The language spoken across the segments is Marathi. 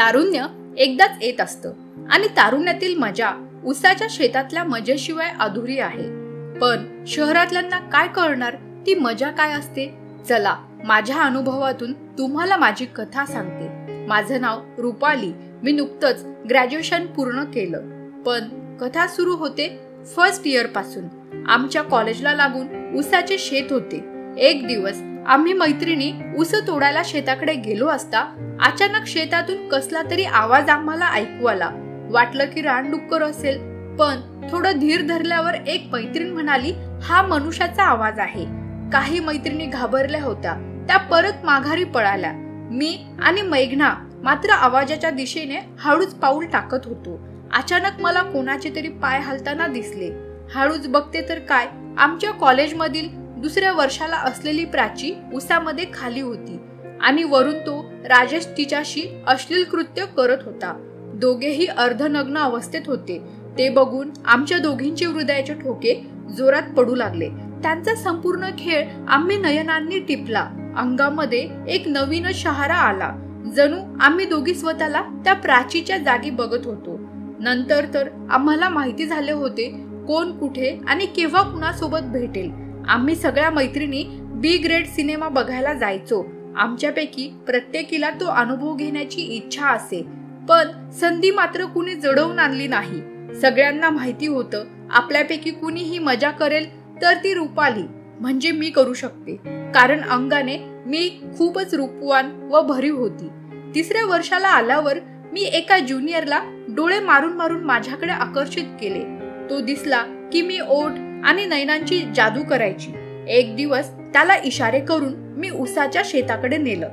तारुण्य एकदाच येत असतं आणि तारुण्यातील मजा उसाच्या शेतातल्या मजेशिवाय अधुरी आहे। पण शहरातल्यांना काय कळणार ती मजा काय असते। चला माझ्या अनुभवातून तुम्हाला माझी कथा सांगते। माझं नाव रुपाली, मी नुकतंच ग्रॅज्युएशन पूर्ण केलं। पण कथा सुरू होते फर्स्ट इयर पासून। आमच्या कॉलेजला लागून उसाचे शेत होते। एक दिवस आम्ही मैत्रिणी ऊस तोडायला शेताकडे गेलो असता अचानक शेतातून कसला तरी आवाज आम्हाला ऐकू आला। वाटलं की रानडुक्कर असेल, पण थोडं धीर धरल्यावर एक मैत्रीण म्हणाली, हा मनुष्याचा आवाज आहे। काही मैत्रिणी घाबरल्या होत्या, त्या परत माघारी पळाल्या। मी आणि मेघना मात्र आवाजाच्या दिशेने हळूच पाऊल टाकत होतो। अचानक मला कोणाचे तरी पाय हलताना दिसले। हळूच बघते तर काय, आमच्या कॉलेजमधील दुसऱ्या वर्षाला असलेली प्राची उसामध्ये खाली होती आणि वरून तो राजेश तिच्याशी अश्लील कृत्य करत होता। दोघेही अर्धनग्न अवस्थेत होते। ते बघून आमच्या दोघींचे हृदयाचे ठोके जोरात पडू लागले। त्यांचा संपूर्ण खेळ आम्ही नयनांनी टिपला। अंगामध्ये एक नवीन शहारा आला, जणू आम्ही दोघी स्वतःला त्या प्राचीच्या जागी बघत होतो। नंतर तर आम्हाला माहिती झाले होते कोण कुठे आणि केव्हा कुणासोबत भेटेल। आम्ही सगळ्या मैत्रिणी बी ग्रेड सिनेमा बघायला जायचो। आमच्यापैकी प्रत्येकीला तो अनुभव घेण्याची इच्छा असे, पण संधी मात्र कुणी जडवून आणली नाही। सगळ्यांना माहिती होतं आपल्यापैकी कुणी ही मजा करेल तर ती रुपाली म्हणजे मी करू शकते, कारण अंगाने मी खूपच रूपवान व भरीव होती। तिसऱ्या वर्षाला आल्यावर मी एका ज्युनियरला डोळे मारून मारून माझ्याकडे आकर्षित केले। तो दिसला की मी ओठ आणि नयनांची जादू करायची। एक दिवस त्याला इशारे करून मी उसाच्या शेताकडे नेलं।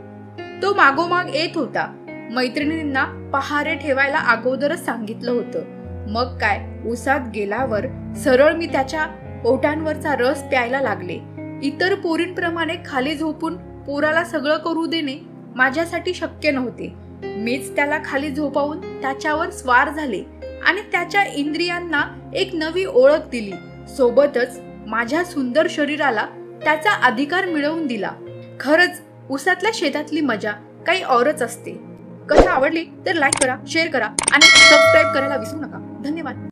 तो मागोमाग येत होता। मैत्रिणींना पहारे ठेवायला अगोदरच सांगितलं होतं। मग काय, उसात गेल्यावर सरळ मी त्याच्या ओठांवरचा रस प्यायला लागले। इतर पोरींप्रमाणे खाली झोपून पोराला सगळं करू देणे माझ्यासाठी शक्य नव्हते। मीच त्याला खाली झोपावून त्याच्यावर स्वार झाले आणि त्याच्या इंद्रियांना एक नवी ओळख दिली। सोबतच माझ्या सुंदर शरीराला त्याचा अधिकार मिळवून दिला। खरंच उसातल्या शेतातली मजा काही औरच असते। कथा आवडली तर लाईक करा, शेअर करा आणि सबस्क्राईब करायला विसरू नका। धन्यवाद।